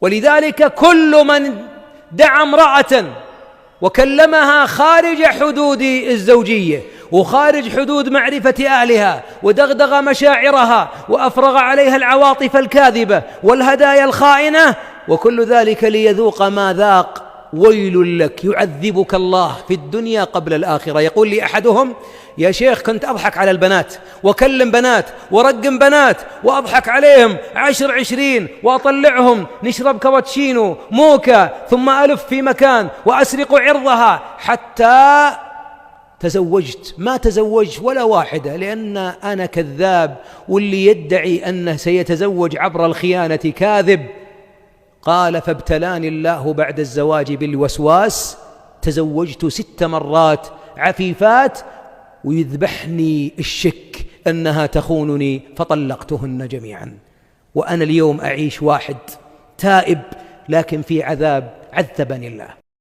ولذلك كل من دعا امرأة وكلمها خارج حدود الزوجية وخارج حدود معرفة أهلها ودغدغ مشاعرها وأفرغ عليها العواطف الكاذبة والهدايا الخائنة وكل ذلك ليذوق ما ذاق، ويل لك، يعذبك الله في الدنيا قبل الآخرة. يقول لي أحدهم: يا شيخ كنت أضحك على البنات وأكلم بنات ورقم بنات وأضحك عليهم 10-20 وأطلعهم نشرب كابتشينو موكا ثم ألف في مكان وأسرق عرضها حتى تزوجت. ما تزوج ولا واحدة لأن أنا كذاب، واللي يدعي أنه سيتزوج عبر الخيانة كاذب. قال: فابتلاني الله بعد الزواج بالوسواس، تزوجت 6 مرات عفيفات ويذبحني الشك أنها تخونني فطلقتهن جميعا، وأنا اليوم أعيش واحد تائب لكن في عذاب عذبني الله.